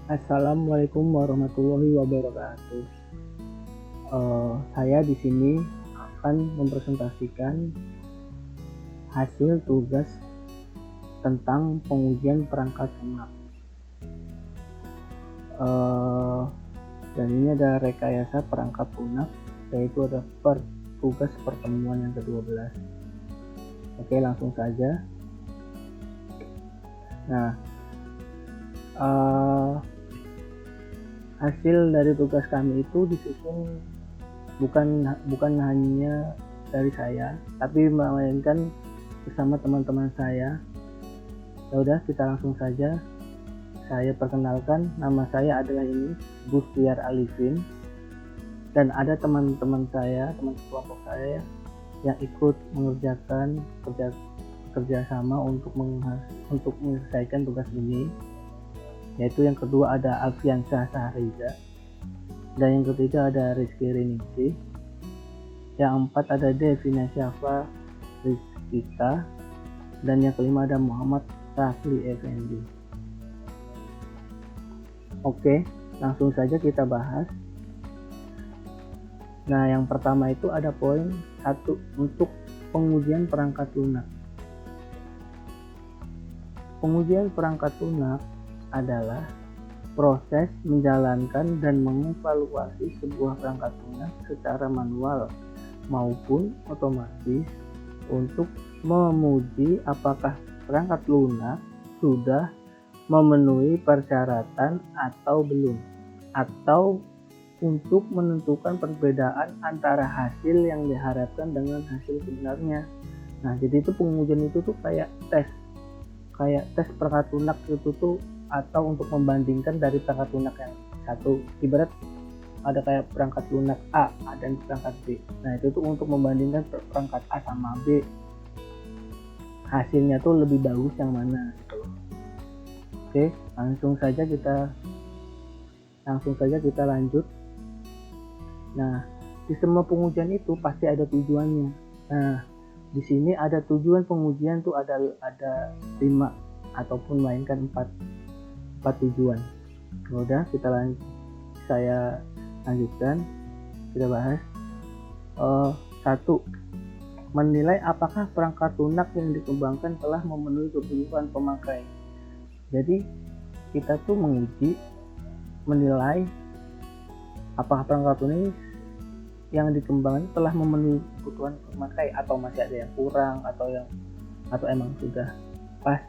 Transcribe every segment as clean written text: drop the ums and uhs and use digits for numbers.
Assalamualaikum warahmatullahi wabarakatuh. Saya di sini akan mempresentasikan hasil tugas tentang pengujian perangkat lunak. Dan ini ada rekayasa perangkat lunak, yaitu ada tugas pertemuan yang ke-12. Oke, langsung saja. Nah, hasil dari tugas kami itu disusun bukan hanya dari saya, tapi melainkan bersama teman-teman saya. Ya udah, kita langsung saja. Saya perkenalkan, nama saya adalah Bustiar Alifin, dan ada teman-teman saya, teman kelompok saya yang ikut mengerjakan kerjasama untuk menyelesaikan tugas ini. Yaitu yang kedua ada Alfiansyah Sahriza, dan yang ketiga ada Rizky Rinisi, yang empat ada Devina Syafa Rizkita, dan yang kelima ada Muhammad Rafli Effendi. Oke, langsung saja kita bahas. Nah, yang pertama itu ada poin 1 untuk pengujian perangkat lunak. Pengujian perangkat lunak adalah proses menjalankan dan mengevaluasi sebuah perangkat lunak secara manual maupun otomatis untuk menguji apakah perangkat lunak sudah memenuhi persyaratan atau belum, atau untuk menentukan perbedaan antara hasil yang diharapkan dengan hasil sebenarnya. Nah, jadi itu pengujian itu tuh kayak tes perangkat lunak itu tuh, atau untuk membandingkan dari perangkat lunak yang satu. Ibarat ada kayak perangkat lunak A dan perangkat B. Nah, itu tuh untuk membandingkan perangkat A sama B, hasilnya tuh lebih bagus yang mana gitu. Oke, langsung saja kita lanjut. Nah, di semua pengujian itu pasti ada tujuannya. Nah, di sini ada tujuan pengujian tuh ada 5 ataupun melainkan 4 tujuan. Udah, saya lanjutkan, kita bahas. 1. Menilai apakah perangkat lunak yang dikembangkan telah memenuhi kebutuhan pemakai. Jadi kita tuh menilai apakah perangkat lunak yang dikembangkan telah memenuhi kebutuhan pemakai, atau masih ada yang kurang, atau emang sudah pas,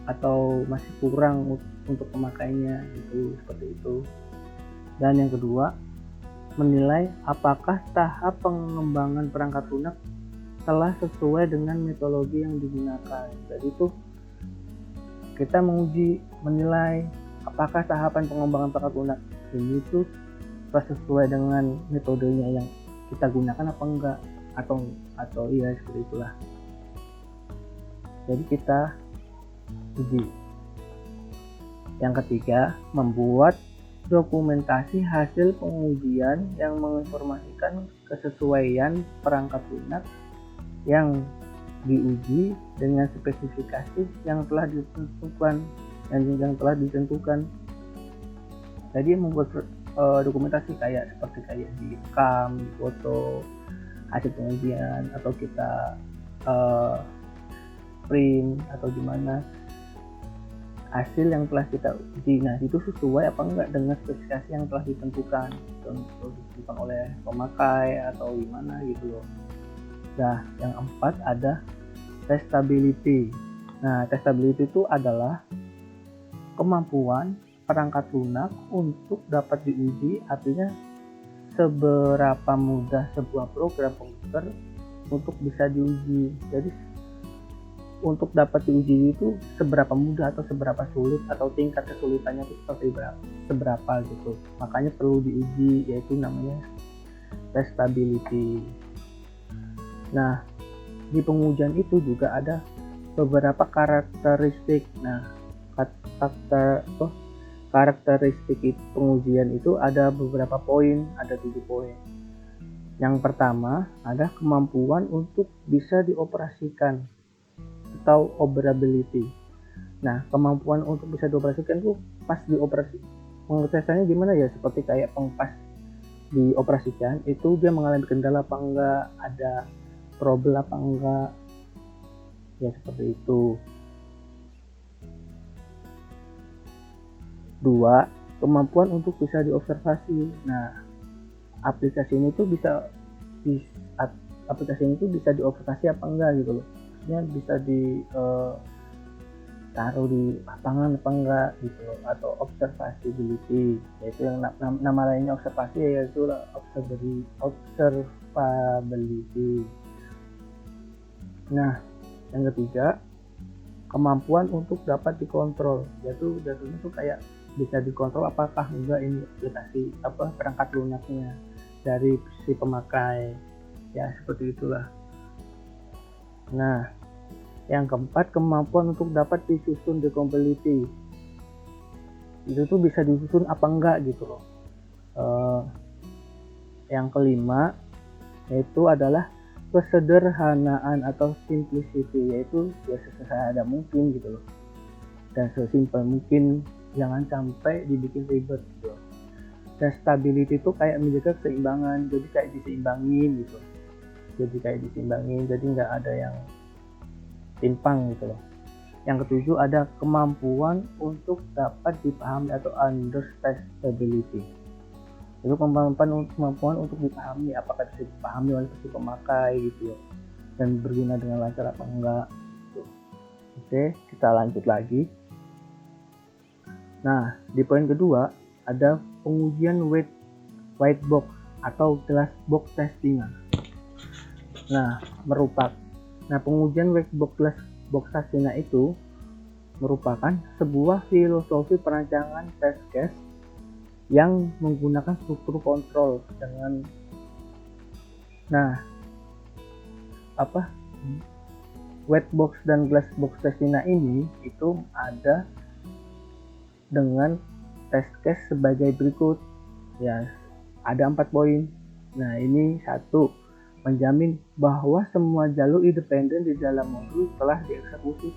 atau masih kurang untuk pemakainya, gitu, seperti itu. Dan yang kedua, menilai apakah tahap pengembangan perangkat lunak telah sesuai dengan metodologi yang digunakan. Jadi itu kita menilai apakah tahapan pengembangan perangkat lunak ini tuh sesuai dengan metodenya yang kita gunakan apa enggak, atau iya, seperti itulah. Jadi kita uji. Yang ketiga, membuat dokumentasi hasil pengujian yang menginformasikan kesesuaian perangkat lunak yang diuji dengan spesifikasi yang telah ditentukan. Jadi membuat dokumentasi seperti direkam, foto hasil pengujian, atau kita print, atau gimana hasil yang telah kita uji. Nah, itu sesuai apa enggak dengan spesifikasi yang telah ditentukan oleh pemakai atau gimana gitu loh. Nah, yang 4 ada testability. Nah, testability itu adalah kemampuan perangkat lunak untuk dapat diuji, artinya seberapa mudah sebuah program komputer untuk bisa diuji. Jadi untuk dapat diuji itu seberapa mudah atau seberapa sulit, atau tingkat kesulitannya itu seberapa gitu. Makanya perlu diuji, yaitu namanya testability. Nah, di pengujian itu juga ada beberapa karakteristik. Nah, karakteristik pengujian itu ada beberapa poin, ada 7 poin. Yang pertama ada kemampuan untuk bisa dioperasikan atau operability. Nah, kemampuan untuk bisa dioperasikan tuh pas dioperasi, pengetesannya gimana ya, seperti kayak pas dioperasikan itu dia mengalami kendala apa enggak, ada trouble apa enggak, ya seperti itu. 2. Kemampuan untuk bisa diobservasi. Nah, aplikasi ini tuh bisa diobservasi apa enggak gitu loh, maksudnya bisa taruh di lapangan apa enggak gitu loh, atau observability, yaitu yang nama lainnya observasi, yaitu observability. Nah, yang ketiga, kemampuan untuk dapat dikontrol, yaitu jatuhnya tuh kayak bisa dikontrol apakah enggak ini aplikasi perangkat lunaknya dari si pemakai, ya seperti itulah. Nah, yang keempat, kemampuan untuk dapat disusun decompatibility, itu tuh bisa disusun apa enggak gitu loh. Yang kelima yaitu adalah kesederhanaan atau simplicity, yaitu ya sesederhana mungkin gitu loh, dan sesimpel mungkin, jangan sampai dibikin ribet gitu. Dan stability itu kayak menjaga keseimbangan, jadi kayak diseimbangin gitu, jadi nggak ada yang timpang gitu loh. Yang ketujuh, ada kemampuan untuk dapat dipahami atau understandability, itu kemampuan untuk dipahami, apakah bisa dipahami oleh si pemakai gitu ya, dan berguna dengan lancar apa enggak gitu. Oke, kita lanjut lagi. Nah, di poin kedua ada pengujian white box atau glass box testing. Nah, pengujian white box glass box testing itu merupakan sebuah filosofi perancangan test case yang menggunakan struktur kontrol dengan white box dan glass box testing ini itu ada dengan test case sebagai berikut ya, ada 4 poin. Nah, ini 1, menjamin bahwa semua jalur independen di dalam modul telah dieksekusi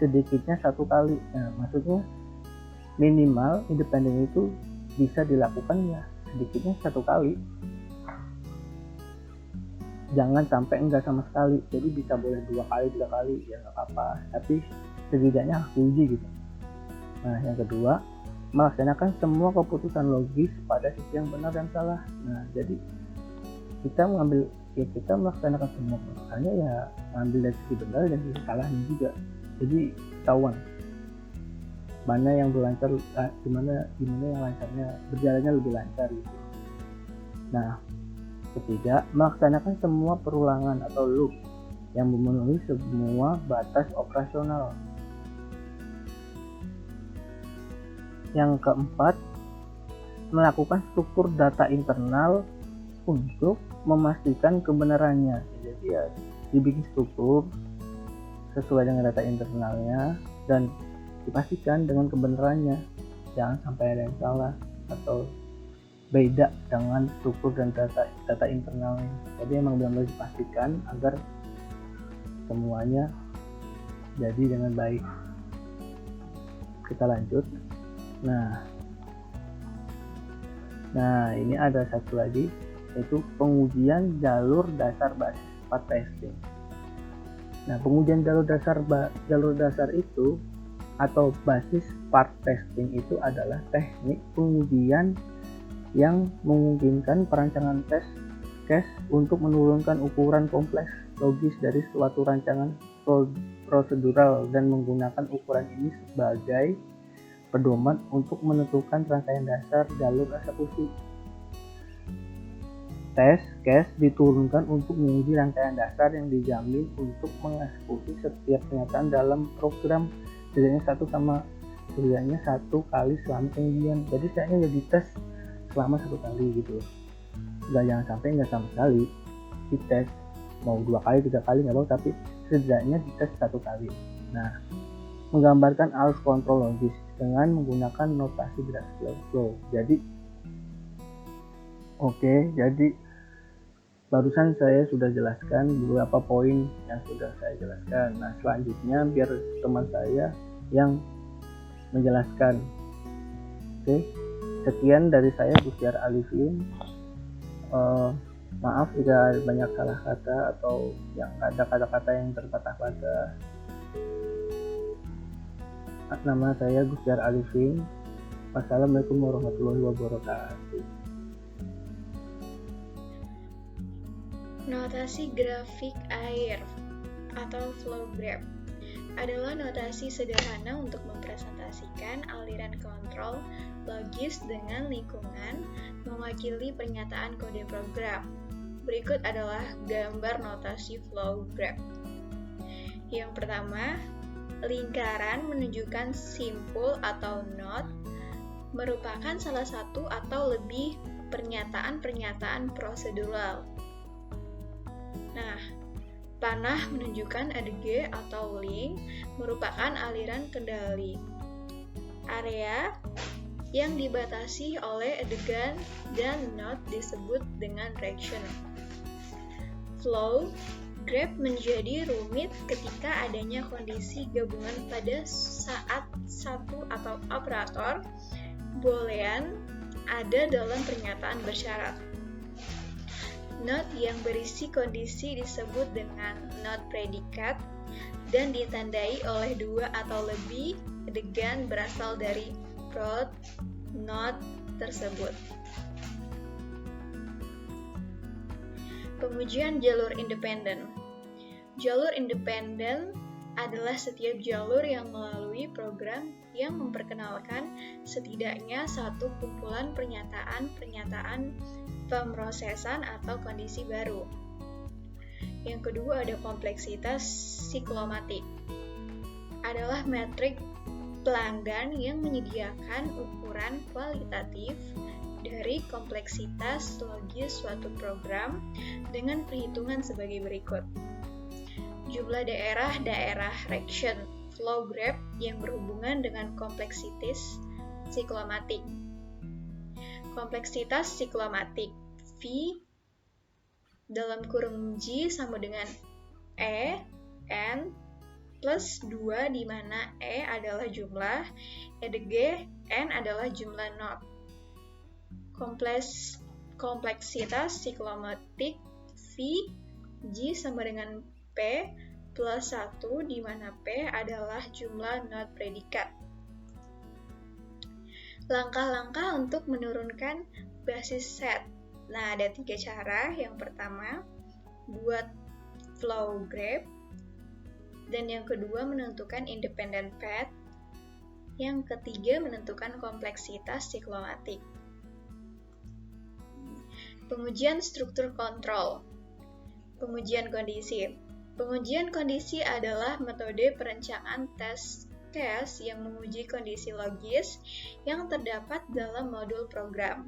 sedikitnya satu kali. Nah, maksudnya minimal independen itu bisa dilakukan ya sedikitnya 1 kali, jangan sampai enggak sama sekali. Jadi bisa boleh 2 kali 3 kali ya nggak apa-apa, tapi setidaknya harus diuji gitu. Nah, yang kedua, melaksanakan semua keputusan logis pada sisi yang benar dan salah. Nah, jadi kita melaksanakan semua keputusannya ya mengambil dari sisi benar dan sisi salahnya juga, jadi ketahuan mana yang berlancar, gimana yang lancarnya, berjalannya lebih lancar gitu. Nah, ketiga, melaksanakan semua perulangan atau loop yang memenuhi semua batas operasional. Yang keempat, melakukan struktur data internal untuk memastikan kebenarannya. Jadi ya dibikin struktur sesuai dengan data internalnya dan dipastikan dengan kebenarannya, jangan sampai ada yang salah atau beda dengan struktur dan data internalnya. Jadi emang benar-benar dipastikan agar semuanya jadi dengan baik. Kita lanjut. Nah, ini ada satu lagi, yaitu pengujian jalur dasar basis part testing. Nah, pengujian jalur dasar itu atau basis part testing itu adalah teknik pengujian yang memungkinkan perancangan test case untuk menurunkan ukuran kompleks logis dari suatu rancangan prosedural dan menggunakan ukuran ini sebagai pedoman untuk menentukan rangkaian dasar jalur eksekusi. Test case diturunkan untuk menguji rangkaian dasar yang dijamin untuk mengeksekusi setiap pernyataan dalam program setidaknya satu kali selama pengujian. Jadi setidaknya jadi tes selama 1 kali gitu. Jangan sampai nggak sama sekali dites, mau 2 kali 3 kali nggak mau, tapi setidaknya dites 1 kali. Nah, menggambarkan arus kontrol logis dengan menggunakan notasi graph flow. Jadi barusan saya sudah jelaskan beberapa poin yang sudah saya jelaskan. Nah, selanjutnya biar teman saya yang menjelaskan. Oke, sekian dari saya, Gustiar Alifin. Maaf jika banyak salah kata atau yang ada kata-kata yang terpatah-patah. Nama saya Gustiar Alifin. Wassalamualaikum warahmatullahi wabarakatuh. Notasi grafik air atau flow graph adalah notasi sederhana untuk mempresentasikan aliran kontrol logis dengan lingkungan mewakili pernyataan kode program. Berikut adalah gambar notasi flow graph. Yang pertama, lingkaran menunjukkan simpul atau node merupakan salah satu atau lebih pernyataan-pernyataan prosedural. Nah, panah menunjukkan ADG atau link merupakan aliran kendali. Area yang dibatasi oleh adegan dan node disebut dengan region. Flow graph menjadi rumit ketika adanya kondisi gabungan pada saat satu atau operator boolean ada dalam pernyataan bersyarat. Node yang berisi kondisi disebut dengan node predikat dan ditandai oleh dua atau lebih adegan berasal dari prod node tersebut. Pengujian jalur independen. Jalur independen adalah setiap jalur yang melalui program yang memperkenalkan setidaknya satu kumpulan pernyataan pemrosesan atau kondisi baru. Yang kedua ada kompleksitas siklomatik. Adalah metrik pelanggan yang menyediakan ukuran kualitatif dari kompleksitas logis suatu program dengan perhitungan sebagai berikut. Jumlah daerah region flow graph yang berhubungan dengan kompleksitas siklomatik. Kompleksitas siklomatik V dalam kurung G sama dengan E N plus 2 di mana E adalah jumlah, EDG, N adalah jumlah node. Kompleksitas siklomatik V G sama dengan P plus 1 di mana P adalah jumlah node predikat. Langkah-langkah untuk menurunkan basis set. Nah, ada 3 cara. Yang pertama, buat flow graph. Dan yang kedua, menentukan independent path. Yang ketiga, menentukan kompleksitas siklomatik. Pengujian struktur kontrol. Pengujian kondisi. Pengujian kondisi adalah metode perencanaan tes case yang menguji kondisi logis yang terdapat dalam modul program.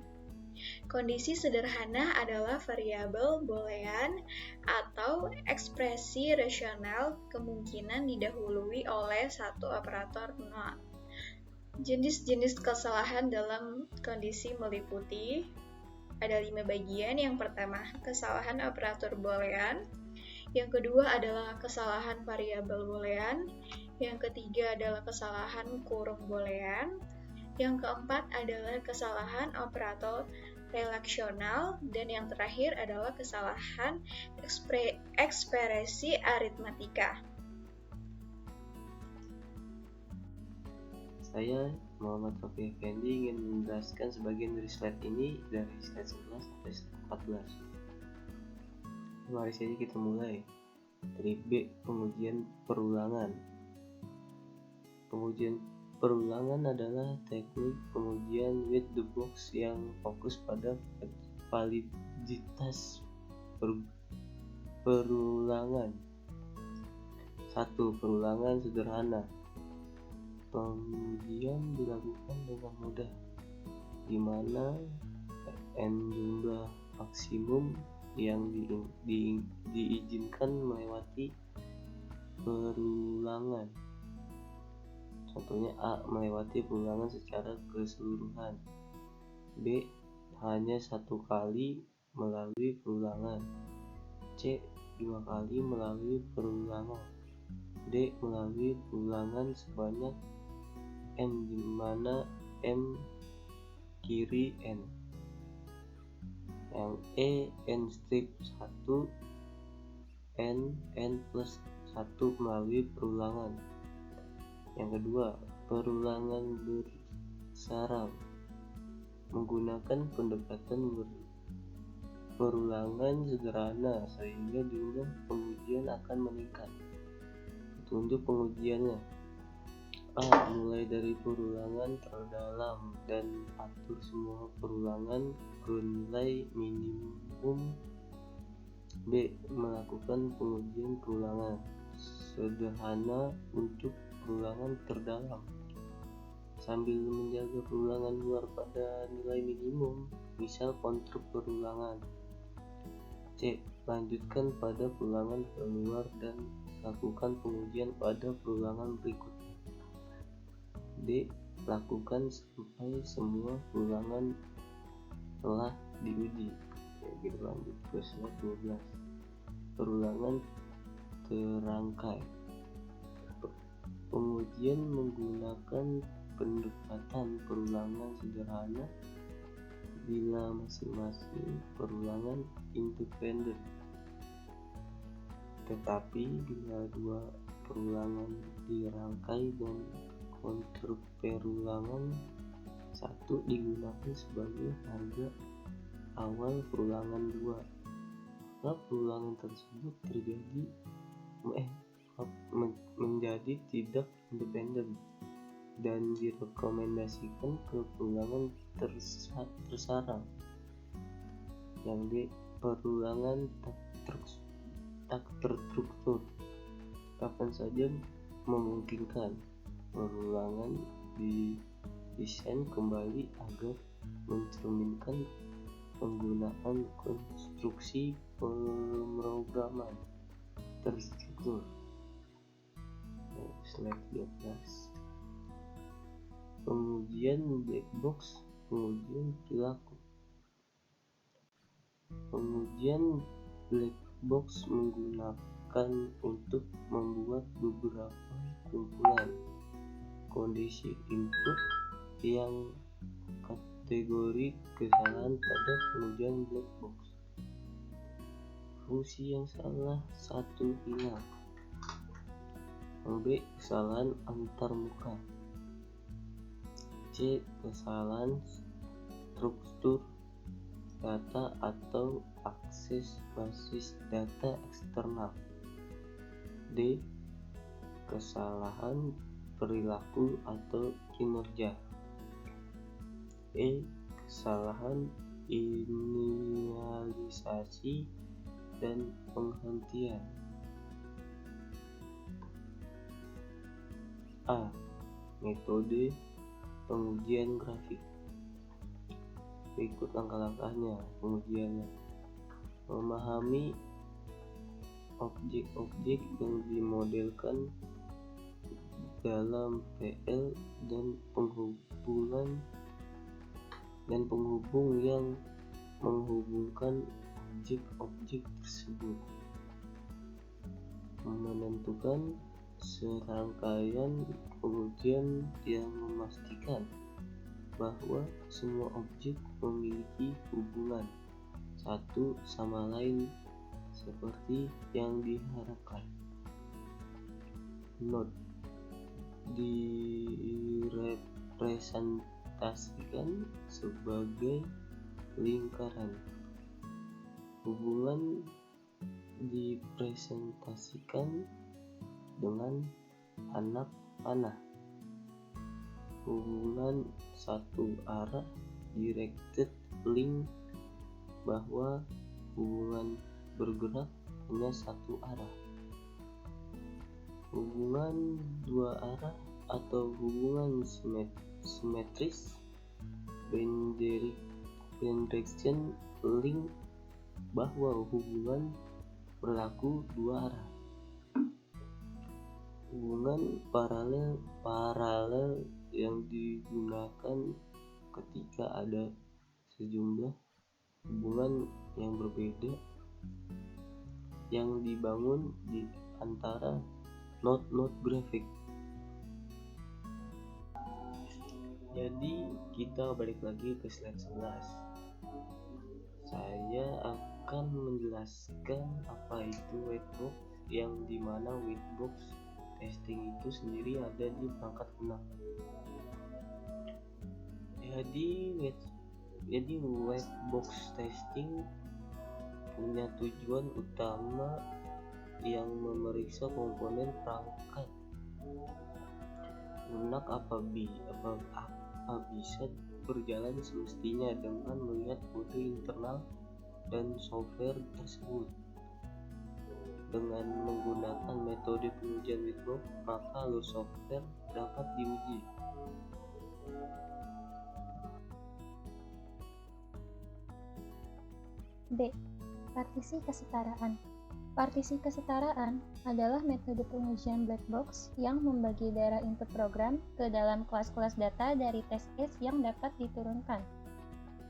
Kondisi sederhana adalah variabel boolean atau ekspresi rasional kemungkinan didahului oleh satu operator node. Jenis-jenis kesalahan dalam kondisi meliputi ada 5 bagian. Yang pertama, kesalahan operator boolean. Yang kedua adalah kesalahan variabel boolean. Yang ketiga adalah kesalahan kurung boolean. Yang keempat adalah kesalahan operator relasional. Dan yang terakhir adalah kesalahan ekspresi aritmatika. Saya, Muhammad Rafi Effendi, ingin menjelaskan sebagian dari slide ini dari slide 11 sampai slide 14. Mari saja kita mulai dari B, pengujian perulangan. Pengujian perulangan adalah teknik pengujian with the box yang fokus pada validitas perulangan. 1. Perulangan sederhana. Pengujian dilakukan dengan mudah, di mana n jumlah maksimum yang diizinkan melewati perulangan. Contohnya A. Melewati perulangan secara keseluruhan. B. Hanya satu kali melalui perulangan. C. 2 kali melalui perulangan. D. Melalui perulangan sebanyak n, di mana m kiri n. Yang E, n strip 1, n plus 1 melalui perulangan. Yang kedua, perulangan bersarang menggunakan pendekatan perulangan sederhana sehingga jumlah pengujian akan meningkat. Petunjuk pengujiannya: A. Mulai dari perulangan terdalam dan atur semua perulangan ke nilai minimum. B. Melakukan pengujian perulangan sederhana untuk perulangan terdalam sambil menjaga perulangan luar pada nilai minimum, misal konstruk perulangan. C. Lanjutkan pada perulangan terluar dan lakukan pengujian pada perulangan berikutnya. D. Lakukan sampai semua perulangan telah diuji. Kita lanjut ke slide 12. Perulangan terangkai. Pengujian menggunakan pendekatan perulangan sederhana bila masing-masing perulangan independen. Tetapi bila dua perulangan dirangkai dan konstruk perulangan satu digunakan sebagai harga awal perulangan 2, maka perulangan tersebut menjadi tidak independen dan direkomendasikan ke perulangan tersarang. Yang D. Perulangan tak terstruktur. Kapan saja memungkinkan, perulangan didesain kembali agar mencerminkan penggunaan konstruksi pemrograman terstruktur. Slide 12. Pengujian black box, pengujian perilaku. Pengujian black box menggunakan untuk membuat beberapa kumpulan kondisi input yang kategori kesalahan pada pengujian black box. Fungsi yang salah satu hilang. Yang B. Kesalahan antarmuka. C. Kesalahan struktur data atau akses basis data eksternal. D. Kesalahan perilaku atau kinerja. E. Kesalahan inisialisasi dan penghentian. A. Metode pengujian grafik. Berikut langkah-langkahnya pengujiannya: memahami objek-objek yang dimodelkan dalam PL dan penghubung yang menghubungkan objek-objek tersebut, menentukan serangkaian pengujian yang memastikan bahwa semua objek memiliki hubungan satu sama lain seperti yang diharapkan. Note: direpresentasikan sebagai lingkaran. Hubungan dipresentasikan dengan anak panah. Hubungan satu arah directed link, bahwa hubungan bergerak hanya satu arah. Hubungan dua arah atau hubungan simetris bidirection link, bahwa hubungan berlaku dua arah. Hubungan paralel yang digunakan ketika ada sejumlah hubungan yang berbeda yang dibangun di antara node-node grafik. Jadi kita balik lagi ke slide 11. Saya akan menjelaskan apa itu whitebox, yang dimana whitebox testing itu sendiri ada di perangkat lunak. Jadi whitebox testing punya tujuan utama yang memeriksa komponen perangkat lunak apa bisa berjalan semestinya dengan melihat kode internal dan software tersebut. Dengan menggunakan metode pengujian whitebox, maka alur software dapat diuji. B. Partisi kesetaraan. Partisi kesetaraan adalah metode pengujian black box yang membagi daerah input program ke dalam kelas-kelas data dari test case yang dapat diturunkan.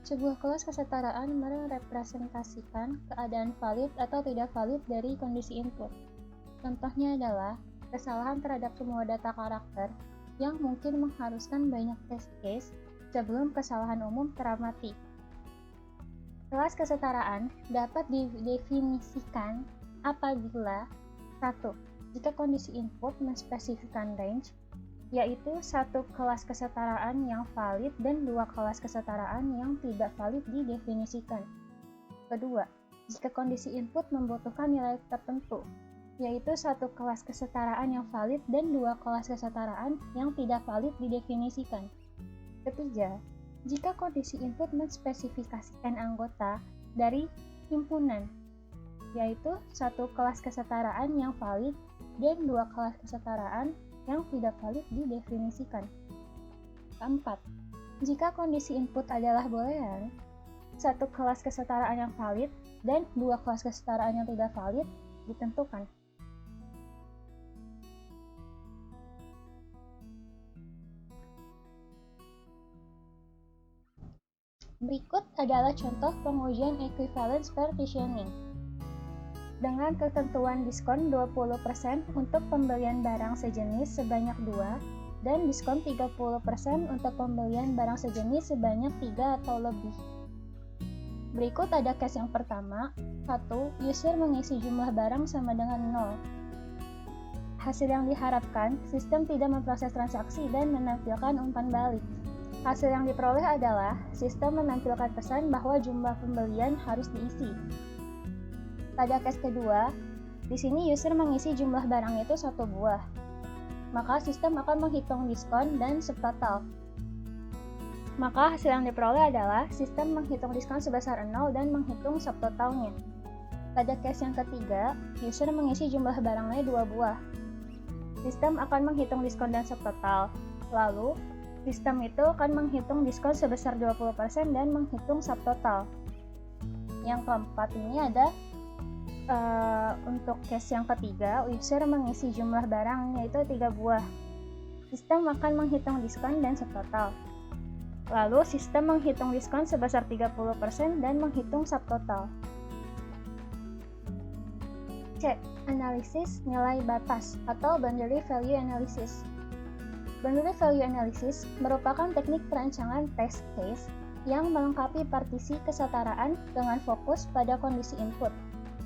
Sebuah kelas kesetaraan merepresentasikan keadaan valid atau tidak valid dari kondisi input. Contohnya adalah kesalahan terhadap semua data karakter yang mungkin mengharuskan banyak test case sebelum kesalahan umum teramati. Kelas kesetaraan dapat didefinisikan apabila 1. Jika kondisi input menspesifikan range, yaitu satu kelas kesetaraan yang valid dan dua kelas kesetaraan yang tidak valid didefinisikan. Kedua, jika kondisi input membutuhkan nilai tertentu, yaitu satu kelas kesetaraan yang valid dan dua kelas kesetaraan yang tidak valid didefinisikan. Ketiga, jika kondisi input menspesifikasikan anggota dari himpunan, yaitu satu kelas kesetaraan yang valid dan dua kelas kesetaraan yang tidak valid didefinisikan. Keempat, jika kondisi input adalah boolean, satu kelas kesetaraan yang valid dan dua kelas kesetaraan yang tidak valid ditentukan. Berikut adalah contoh pengujian equivalence partitioning. Dengan ketentuan diskon 20% untuk pembelian barang sejenis sebanyak 2 dan diskon 30% untuk pembelian barang sejenis sebanyak 3 atau lebih. Berikut ada case yang pertama. 1. User mengisi jumlah barang sama dengan 0. Hasil yang diharapkan, sistem tidak memproses transaksi dan menampilkan umpan balik. Hasil yang diperoleh adalah sistem menampilkan pesan bahwa jumlah pembelian harus diisi. Pada case kedua, di sini user mengisi jumlah barang itu 1 buah. Maka sistem akan menghitung diskon dan subtotal. Maka hasil yang diperoleh adalah sistem menghitung diskon sebesar 0 dan menghitung subtotalnya. Pada case yang ketiga, user mengisi jumlah barangnya 2 buah. Sistem akan menghitung diskon dan subtotal. Lalu, sistem itu akan menghitung diskon sebesar 20% dan menghitung subtotal. Yang keempat ini ada untuk case yang ketiga, user mengisi jumlah barang yaitu 3 buah. Sistem akan menghitung diskon dan subtotal. Lalu sistem menghitung diskon sebesar 30% dan menghitung subtotal. C. Analisis nilai batas atau boundary value analysis. Boundary value analysis merupakan teknik perancangan test case yang melengkapi partisi kesetaraan dengan fokus pada kondisi input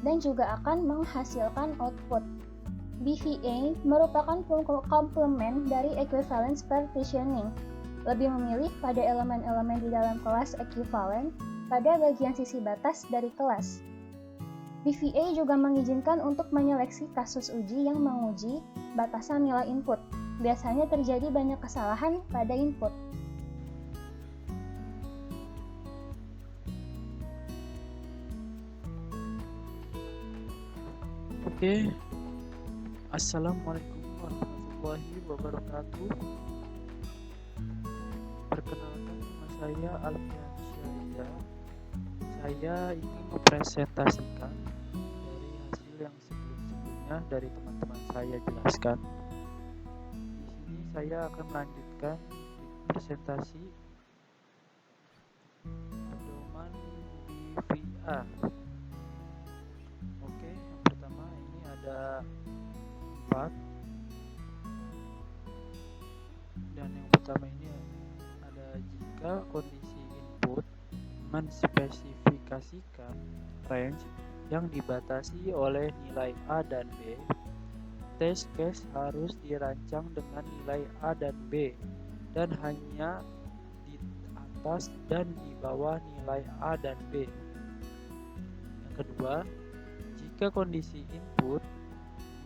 dan juga akan menghasilkan output. BVA merupakan komplement dari equivalence partitioning, lebih memilih pada elemen-elemen di dalam kelas equivalent pada bagian sisi batas dari kelas. BVA juga mengizinkan untuk menyeleksi kasus uji yang menguji batasan nilai input. Biasanya terjadi banyak kesalahan pada input. Oke, Assalamualaikum warahmatullahi wabarakatuh. Perkenalkan, nama saya Alfian Syahida. Saya ingin mempresentasikan dari hasil yang sebelum-sebelumnya dari teman-teman saya jelaskan. Di sini saya akan melanjutkan presentasi pedoman BVA. Oke, yang pertama ada 4, dan yang pertama ini ada jika kondisi input menspesifikasikan range yang dibatasi oleh nilai A dan B, test case harus dirancang dengan nilai A dan B dan hanya di atas dan di bawah nilai A dan B. Yang kedua, jika kondisi input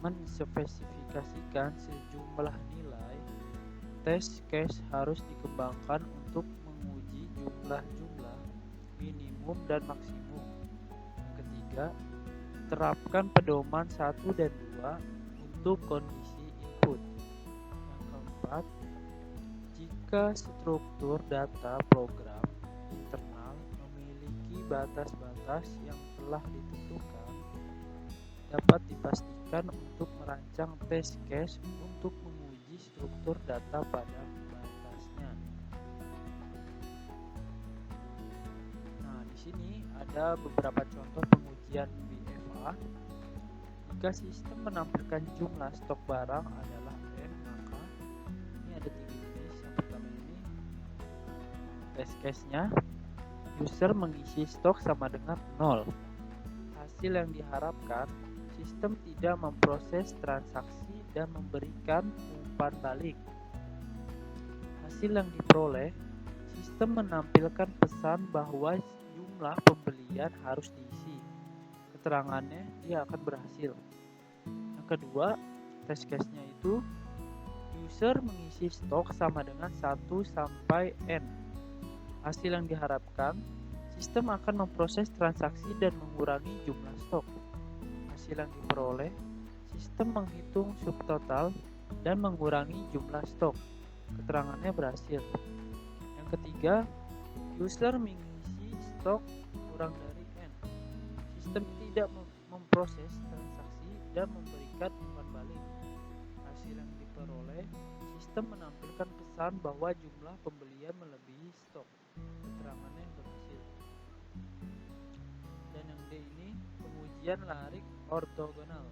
menspesifikasikan sejumlah nilai, test case harus dikembangkan untuk menguji jumlah-jumlah minimum dan maksimum. Yang ketiga, terapkan pedoman 1 dan 2 untuk kondisi input. Yang keempat, jika struktur data program internal memiliki batas-batas yang telah ditentukan, dapat dipastikan untuk merancang test case untuk menguji struktur data pada batasnya. Nah, di sini ada beberapa contoh pengujian BFA. Jika sistem menampilkan jumlah stok barang adalah N, maka ini ada 3 jenis. Yang pertama ini test case-nya, user mengisi stok sama dengan 0. Hasil yang diharapkan, sistem tidak memproses transaksi dan memberikan umpan balik. Hasil yang diperoleh, sistem menampilkan pesan bahwa jumlah pembelian harus diisi. Keterangannya dia akan berhasil. Yang kedua, test case-nya itu user mengisi stok sama dengan 1 sampai N. Hasil yang diharapkan, sistem akan memproses transaksi dan mengurangi jumlah stok. Hasil yang diperoleh, sistem menghitung subtotal dan mengurangi jumlah stok. Keterangannya berhasil. Yang ketiga, user mengisi stok kurang dari N. Sistem tidak memproses transaksi dan memberikan umpan balik. Hasil yang diperoleh, sistem menampilkan pesan bahwa jumlah pembelian melebihi stok. Keterangannya berhasil. Dan yang D ini pengujian larik ortogonal.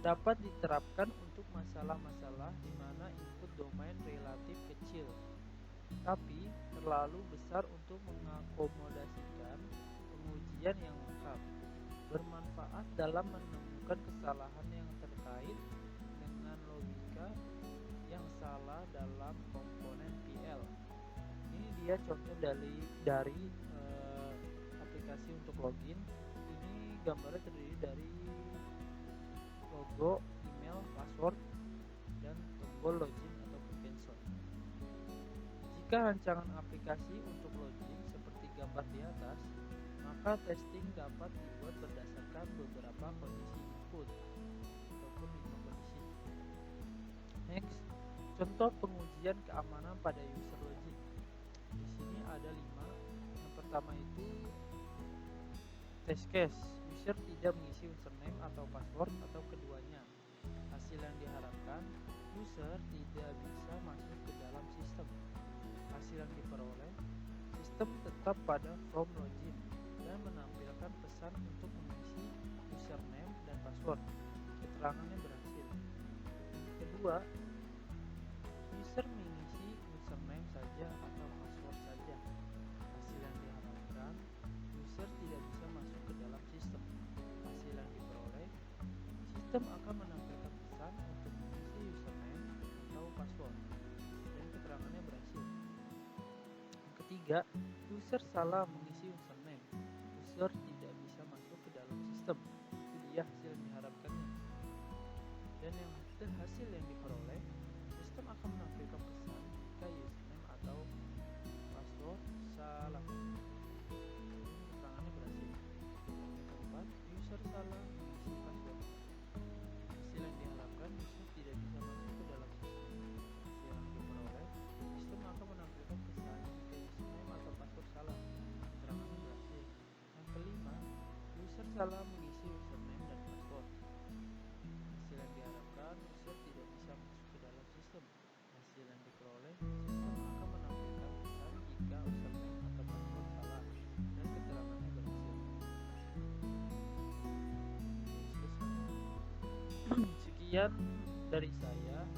Dapat diterapkan untuk masalah-masalah di mana input domain relatif kecil, tapi terlalu besar untuk mengakomodasikan pengujian yang lengkap. Bermanfaat dalam menemukan kesalahan yang terkait dengan logika yang salah dalam komponen PL. Ini dia contoh dari aplikasi untuk login. Ini gambarnya terdiri dari logo, email, password, dan tombol login atau cancel. Jika rancangan aplikasi untuk login seperti gambar di atas, maka testing dapat dibuat berdasarkan beberapa kondisi input ataupun 5 kondisi. Next, contoh pengujian keamanan pada user login. Di sini ada 5. Yang pertama itu test case. User tidak mengisi username atau password atau keduanya. Hasil yang diharapkan, user tidak bisa masuk ke dalam sistem. Hasil yang diperoleh, sistem tetap pada form login dan menampilkan pesan untuk mengisi username dan password. Keterangannya berhasil. Kedua, user mengisi username saja atau password saja. Hasil yang diharapkan, user tidak bisa masuk ke dalam sistem. Hasil yang diperoleh, sistem akan menampilkan pesan untuk mengisi username atau password, dan keterangannya berhasil. Yang ketiga, user salah mengisi username. User tidak bisa masuk ke dalam sistem. Itu dia hasil yang diharapkannya. Dan yang hasil yang diperoleh, sistem akan menampilkan pesan jika username atau password salah. Keterangannya berhasil. Yang keempat, user salah mengisi password. Hasil yang diharapkan, user tidak bisa masuk ke dalam sistem. Hasil yang diperoleh, sistem akan menampilkan pesan jika username atau password salah. Keterangannya berhasil. Yang kelima, user salah mengisi username dan password. Hasil yang diharapkan, user tidak bisa masuk ke dalam sistem. Hasil yang diperoleh, sistem akan menampilkan pesan jika username atau password salah, dan keterangannya berhasil. Sekian dari saya.